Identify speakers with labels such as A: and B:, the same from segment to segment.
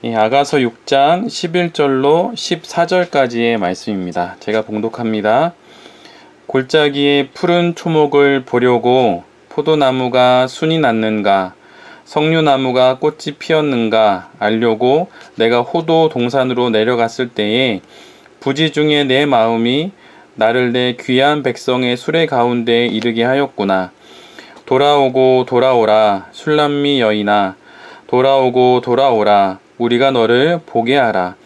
A: 이 아가서 6장 11절로 14절까지의 말씀입니다. 제가 봉독합니다. 골짜기에 푸른 초목을 보려고 포도나무가 순이 났는가, 석류나무가 꽃이 피었는가 알려고 내가 호도 동산으로 내려갔을 때에 부지 중에 내 마음이 나를 내 귀한 백성의 수레 가운데에 이르게 하였구나. 돌아오고 돌아오라 술람미 여인아, 돌아오고 돌아오라 우리가 너를 보게 하라.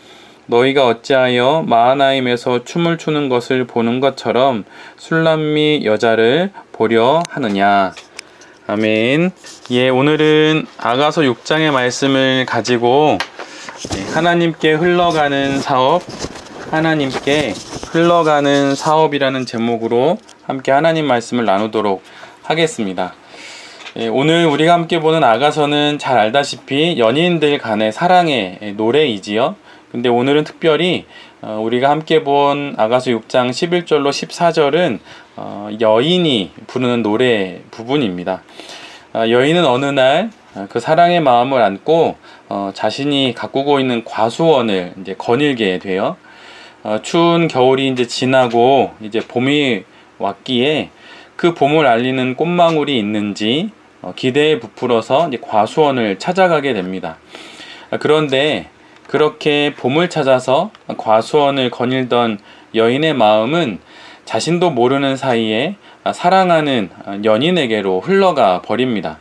A: 너희가 어찌하여 마하나임에서 춤을 추는 것을 보는 것처럼 술람미 여자를 보려 하느냐. 아멘. 예, 오늘은 아가서 6장의 말씀을 가지고 하나님께 흘러가는 사업, 하나님께 흘러가는 사업이라는 제목으로 함께 하나님 말씀을 나누도록 하겠습니다. 오늘 우리가 함께 보는 아가서는 잘 알다시피 연인들 간의 사랑의 노래이지요. 근데 오늘은 특별히 우리가 함께 본 아가서 6장 11절로 14절은 여인이 부르는 노래 부분입니다. 여인은 어느 날 그 사랑의 마음을 안고 자신이 가꾸고 있는 과수원을 이제 거닐게 돼요. 추운 겨울이 이제 지나고 이제 봄이 왔기에 그 봄을 알리는 꽃망울이 있는지 기대에 부풀어서 이제 과수원을 찾아가게 됩니다. 그런데 그렇게 봄을 찾아서 과수원을 거닐던 여인의 마음은 자신도 모르는 사이에 사랑하는 연인에게로 흘러가 버립니다.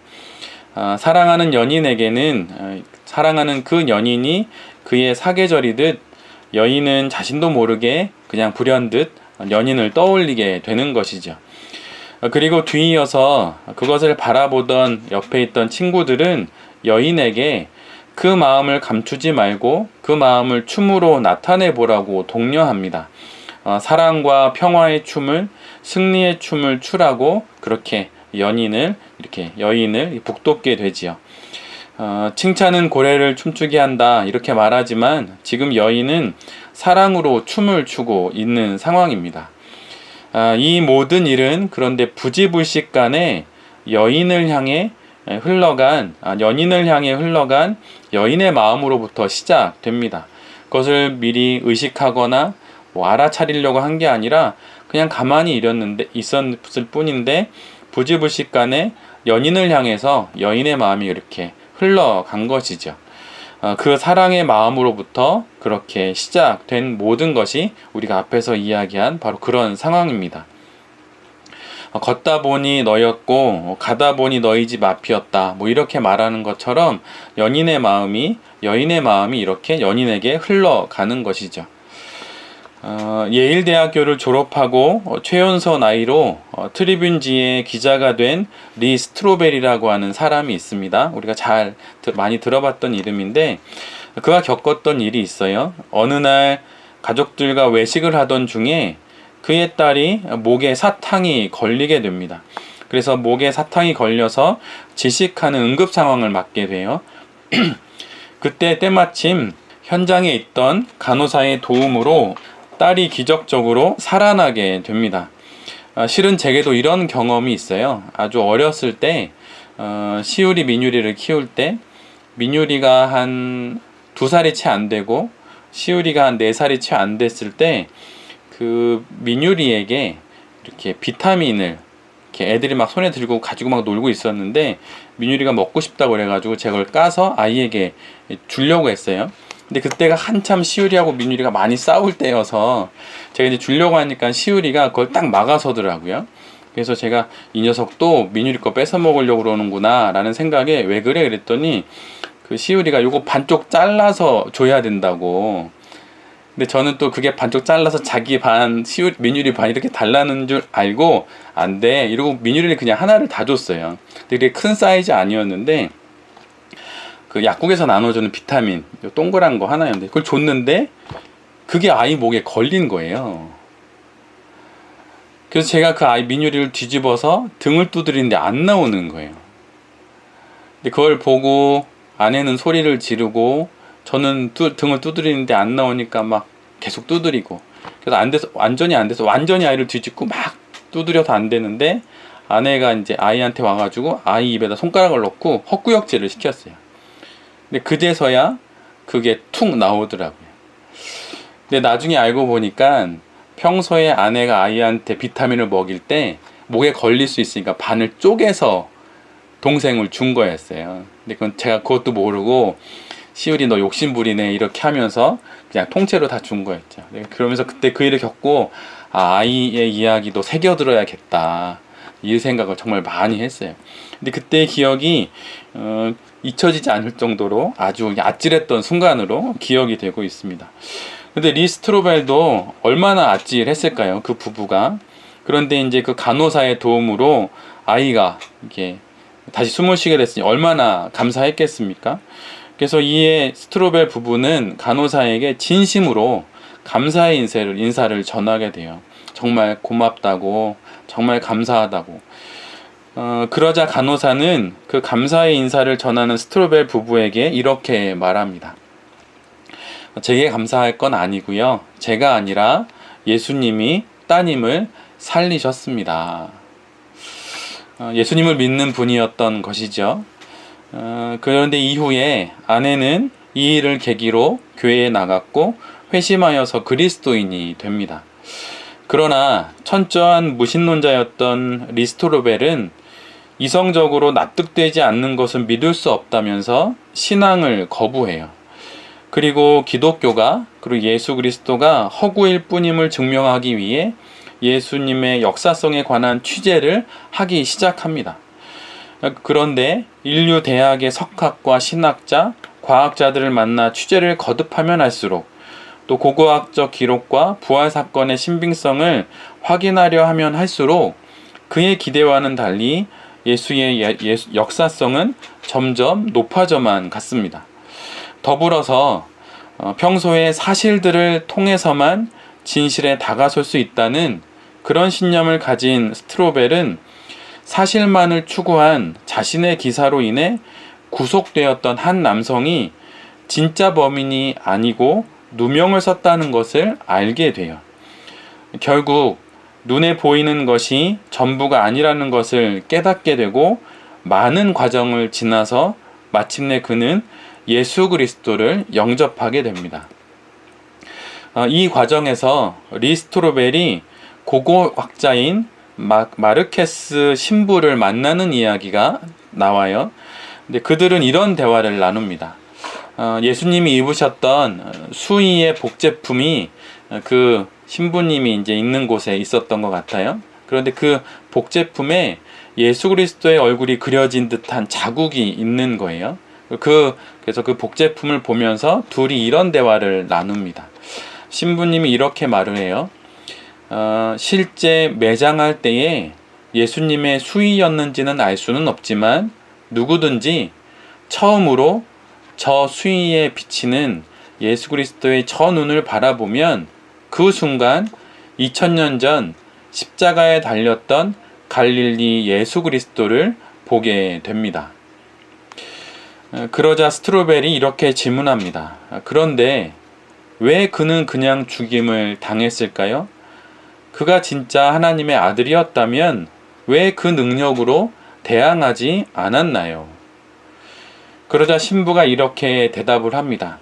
A: 사랑하는 연인에게는 사랑하는 그 연인이 그의 사계절이듯 여인은 자신도 모르게 그냥 불현듯 연인을 떠올리게 되는 것이죠. 그리고 뒤이어서 그것을 바라보던 옆에 있던 친구들은 여인에게 그 마음을 감추지 말고 그 마음을 춤으로 나타내 보라고 독려합니다. 사랑과 평화의 춤을, 승리의 춤을 추라고 그렇게 여인을 북돋게 되지요. 칭찬은 고래를 춤추게 한다 이렇게 말하지만 지금 여인은 사랑으로 춤을 추고 있는 상황입니다. 이 모든 일은 그런데 부지불식간에 연인을 향해 흘러간 여인의 마음으로부터 시작됩니다. 그것을 미리 의식하거나 알아차리려고 한 게 아니라 그냥 가만히 있었을 뿐인데 부지불식간에 연인을 향해서 여인의 마음이 이렇게 흘러간 것이죠. 그 사랑의 마음으로부터 그렇게 시작된 모든 것이 우리가 앞에서 이야기한 바로 그런 상황입니다. 걷다 보니 너였고 가다 보니 너희 집 앞이었다. 이렇게 말하는 것처럼 여인의 마음이 이렇게 연인에게 흘러가는 것이죠. 예일대학교를 졸업하고 최연소 나이로 트리뷴지의 기자가 된 리 스트로벨이라고 하는 사람이 있습니다. 우리가 많이 들어봤던 이름인데 그가 겪었던 일이 있어요. 어느 날 가족들과 외식을 하던 중에 그의 딸이 목에 사탕이 걸리게 됩니다. 그래서 목에 사탕이 걸려서 질식하는 응급 상황을 맞게 돼요. 그때 때마침 현장에 있던 간호사의 도움으로 딸이 기적적으로 살아나게 됩니다. 실은 제게도 이런 경험이 있어요. 아주 어렸을 때 시우리 민유리를 키울 때 민유리가 한 2살이 채 안 되고 시우리가 한 4살이 채 안 됐을 때 그 민유리에게 이렇게 비타민을 이렇게 애들이 막 손에 들고 가지고 막 놀고 있었는데 민유리가 먹고 싶다고 그래가지고 제가 그걸 까서 아이에게 주려고 했어요. 근데 그때가 한참 시우리하고 민유리가 많이 싸울 때여서 제가 이제 주려고 하니까 시우리가 그걸 딱 막아서더라고요. 그래서 제가 이 녀석도 민유리 거 뺏어 먹으려고 그러는구나 라는 생각에 왜 그래 그랬더니 그 시우리가 요거 반쪽 잘라서 줘야 된다고. 근데 저는 또 그게 반쪽 잘라서 자기 반, 민유리 반 이렇게 달라는 줄 알고 안 돼 이러고 민유리는 그냥 하나를 다 줬어요. 근데 그게 큰 사이즈 아니었는데 그 약국에서 나눠주는 비타민 동그란 거 하나였는데 그걸 줬는데 그게 아이 목에 걸린 거예요. 그래서 제가 그 아이 민유리를 뒤집어서 등을 두드리는데 안 나오는 거예요. 근데 그걸 보고 아내는 소리를 지르고 저는 등을 두드리는데 안 나오니까 막 계속 두드리고 그래서 완전히 안 돼서 완전히 아이를 뒤집고 막 두드려서 안 되는데 아내가 이제 아이한테 와가지고 아이 입에다 손가락을 넣고 헛구역질을 시켰어요. 근데 그제서야 그게 툭 나오더라고요. 근데 나중에 알고 보니까 평소에 아내가 아이한테 비타민을 먹일 때 목에 걸릴 수 있으니까 반을 쪼개서 동생을 준 거였어요. 근데 그건 제가 그것도 모르고 시울이 너 욕심부리네 이렇게 하면서 그냥 통째로 다 준 거였죠. 그러면서 그때 그 일을 겪고 아이의 이야기도 새겨들어야겠다 이 생각을 정말 많이 했어요. 근데 그때의 기억이 잊혀지지 않을 정도로 아주 아찔했던 순간으로 기억이 되고 있습니다. 근데 리 스트로벨도 얼마나 아찔했을까요? 그 부부가. 그런데 이제 그 간호사의 도움으로 아이가 이렇게 다시 숨을 쉬게 됐으니 얼마나 감사했겠습니까? 그래서 이에 스트로벨 부부는 간호사에게 진심으로 감사의 인사를 전하게 돼요. 정말 고맙다고, 정말 감사하다고. 그러자 간호사는 그 감사의 인사를 전하는 스트로벨 부부에게 이렇게 말합니다. 제게 감사할 건 아니고요. 제가 아니라 예수님이 따님을 살리셨습니다. 예수님을 믿는 분이었던 것이죠. 그런데 이후에 아내는 이 일을 계기로 교회에 나갔고 회심하여서 그리스도인이 됩니다. 그러나 천저한 무신론자였던 리스토로벨은 이성적으로 납득되지 않는 것은 믿을 수 없다면서 신앙을 거부해요. 그리고 기독교가 그리고 예수 그리스도가 허구일 뿐임을 증명하기 위해 예수님의 역사성에 관한 취재를 하기 시작합니다. 그런데 인류 대학의 석학과 신학자, 과학자들을 만나 취재를 거듭하면 할수록 또 고고학적 기록과 부활 사건의 신빙성을 확인하려 하면 할수록 그의 기대와는 달리 예수의 역사성은 점점 높아져만 갔습니다. 더불어서 평소에 사실들을 통해서만 진실에 다가설 수 있다는 그런 신념을 가진 스트로벨은 사실만을 추구한 자신의 기사로 인해 구속되었던 한 남성이 진짜 범인이 아니고 누명을 썼다는 것을 알게 돼요. 결국 눈에 보이는 것이 전부가 아니라는 것을 깨닫게 되고 많은 과정을 지나서 마침내 그는 예수 그리스도를 영접하게 됩니다. 이 과정에서 리스토로벨이 고고학자인 마르케스 신부를 만나는 이야기가 나와요. 근데 그들은 이런 대화를 나눕니다. 예수님이 입으셨던 수의의 복제품이 그 신부님이 이제 있는 곳에 있었던 것 같아요. 그런데 그 복제품에 예수 그리스도의 얼굴이 그려진 듯한 자국이 있는 거예요. 그래서 그 복제품을 보면서 둘이 이런 대화를 나눕니다. 신부님이 이렇게 말을 해요. 실제 매장할 때에 예수님의 수의였는지는 알 수는 없지만 누구든지 처음으로 저 수의에 비치는 예수 그리스도의 저 눈을 바라보면 그 순간 2000년 전 십자가에 달렸던 갈릴리 예수 그리스도를 보게 됩니다. 그러자 스트로벨이 이렇게 질문합니다. 그런데 왜 그는 그냥 죽임을 당했을까요? 그가 진짜 하나님의 아들이었다면 왜 그 능력으로 대항하지 않았나요? 그러자 신부가 이렇게 대답을 합니다.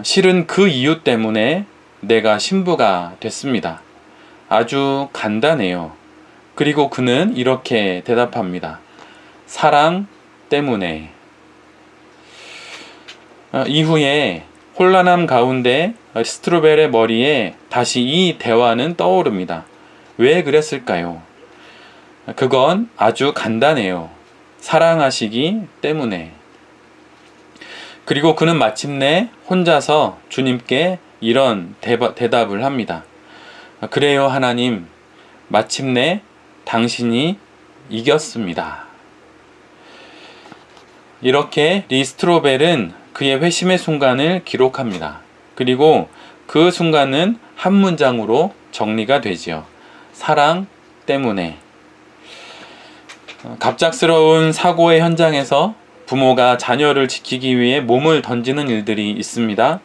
A: 실은 그 이유 때문에 내가 신부가 됐습니다. 아주 간단해요. 그리고 그는 이렇게 대답합니다. 사랑 때문에. 이후에 혼란함 가운데 스트로벨의 머리에 다시 이 대화는 떠오릅니다. 왜 그랬을까요? 그건 아주 간단해요. 사랑하시기 때문에. 그리고 그는 마침내 혼자서 주님께 이런 대답을 합니다. 그래요, 하나님. 마침내 당신이 이겼습니다. 이렇게 리스트로벨은 그의 회심의 순간을 기록합니다. 그리고 그 순간은 한 문장으로 정리가 되지요. 사랑 때문에. 갑작스러운 사고의 현장에서 부모가 자녀를 지키기 위해 몸을 던지는 일들이 있습니다.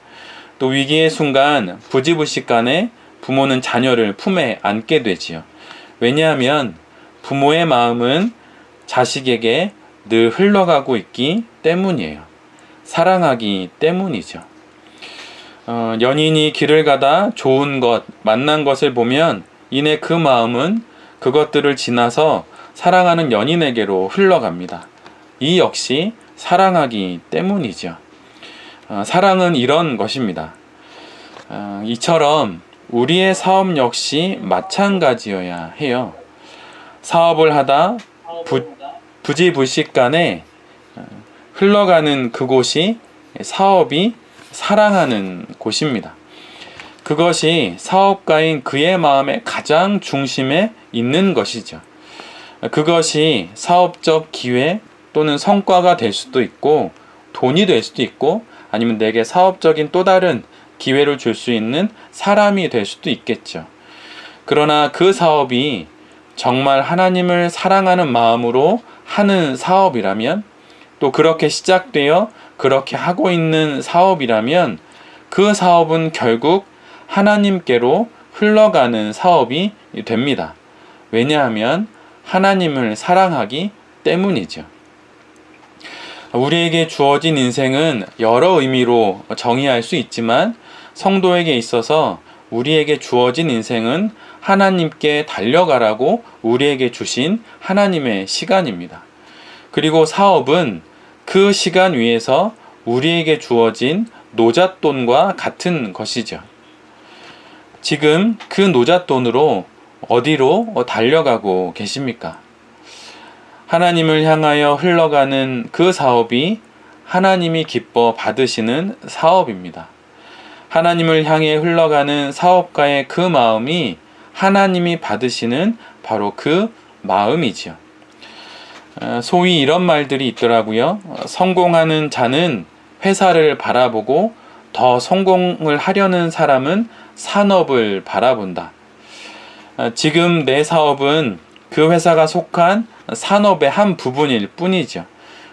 A: 또 위기의 순간 부지불식간에 부모는 자녀를 품에 안게 되지요. 왜냐하면 부모의 마음은 자식에게 늘 흘러가고 있기 때문이에요. 사랑하기 때문이죠. 연인이 길을 가다 좋은 것, 만난 것을 보면 이내 그 마음은 그것들을 지나서 사랑하는 연인에게로 흘러갑니다. 이 역시 사랑하기 때문이죠. 사랑은 이런 것입니다. 이처럼 우리의 사업 역시 마찬가지여야 해요. 사업을 하다 부지불식간에 흘러가는 그곳이 사업이 사랑하는 곳입니다. 그것이 사업가인 그의 마음의 가장 중심에 있는 것이죠. 그것이 사업적 기회 또는 성과가 될 수도 있고 돈이 될 수도 있고 아니면 내게 사업적인 또 다른 기회를 줄 수 있는 사람이 될 수도 있겠죠. 그러나 그 사업이 정말 하나님을 사랑하는 마음으로 하는 사업이라면 또 그렇게 시작되어 그렇게 하고 있는 사업이라면 그 사업은 결국 하나님께로 흘러가는 사업이 됩니다. 왜냐하면 하나님을 사랑하기 때문이죠. 우리에게 주어진 인생은 여러 의미로 정의할 수 있지만 성도에게 있어서 우리에게 주어진 인생은 하나님께 달려가라고 우리에게 주신 하나님의 시간입니다. 그리고 사업은 그 시간 위에서 우리에게 주어진 노잣돈과 같은 것이죠. 지금 그 노잣돈으로 어디로 달려가고 계십니까? 하나님을 향하여 흘러가는 그 사업이 하나님이 기뻐 받으시는 사업입니다. 하나님을 향해 흘러가는 사업가의 그 마음이 하나님이 받으시는 바로 그 마음이지요. 소위 이런 말들이 있더라고요. 성공하는 자는 회사를 바라보고 더 성공을 하려는 사람은 산업을 바라본다. 지금 내 사업은 그 회사가 속한 산업의 한 부분일 뿐이죠.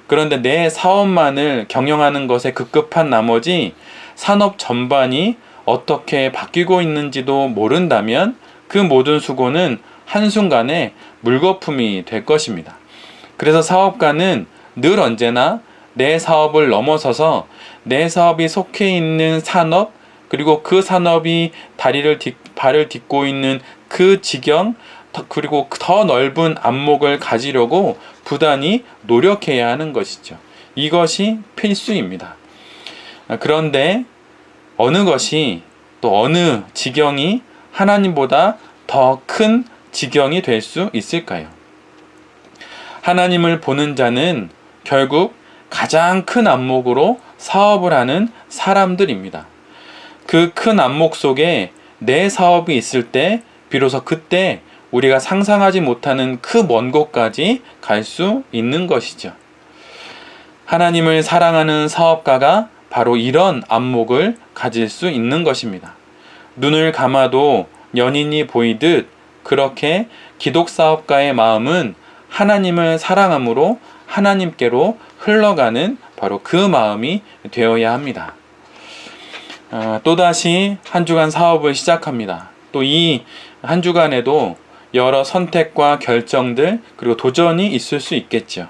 A: 그런데 내 사업만을 경영하는 것에 급급한 나머지 산업 전반이 어떻게 바뀌고 있는지도 모른다면 그 모든 수고는 한순간에 물거품이 될 것입니다. 그래서 사업가는 늘 언제나 내 사업을 넘어서서 내 사업이 속해 있는 산업 그리고 그 산업이 발을 딛고 있는 그 지경 그리고 더 넓은 안목을 가지려고 부단히 노력해야 하는 것이죠. 이것이 필수입니다. 그런데 어느 것이 또 어느 지경이 하나님보다 더 큰 지경이 될 수 있을까요? 하나님을 보는 자는 결국 가장 큰 안목으로 사업을 하는 사람들입니다. 그 큰 안목 속에 내 사업이 있을 때 비로소 그때 우리가 상상하지 못하는 그 먼 곳까지 갈 수 있는 것이죠. 하나님을 사랑하는 사업가가 바로 이런 안목을 가질 수 있는 것입니다. 눈을 감아도 연인이 보이듯 그렇게 기독사업가의 마음은 하나님을 사랑함으로 하나님께로 흘러가는 바로 그 마음이 되어야 합니다. 또다시 한 주간 사업을 시작합니다. 또 이 한 주간에도 여러 선택과 결정들 그리고 도전이 있을 수 있겠죠.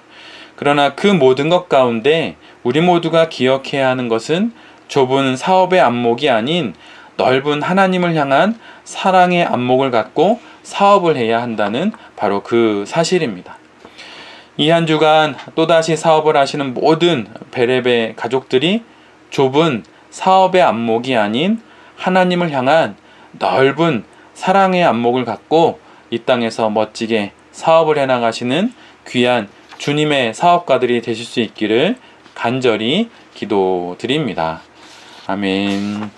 A: 그러나 그 모든 것 가운데 우리 모두가 기억해야 하는 것은 좁은 사업의 안목이 아닌 넓은 하나님을 향한 사랑의 안목을 갖고 사업을 해야 한다는 바로 그 사실입니다. 이 한 주간 또다시 사업을 하시는 모든 베레베 가족들이 좁은 사업의 안목이 아닌 하나님을 향한 넓은 사랑의 안목을 갖고 이 땅에서 멋지게 사업을 해나가시는 귀한 주님의 사업가들이 되실 수 있기를 간절히 기도드립니다. 아멘.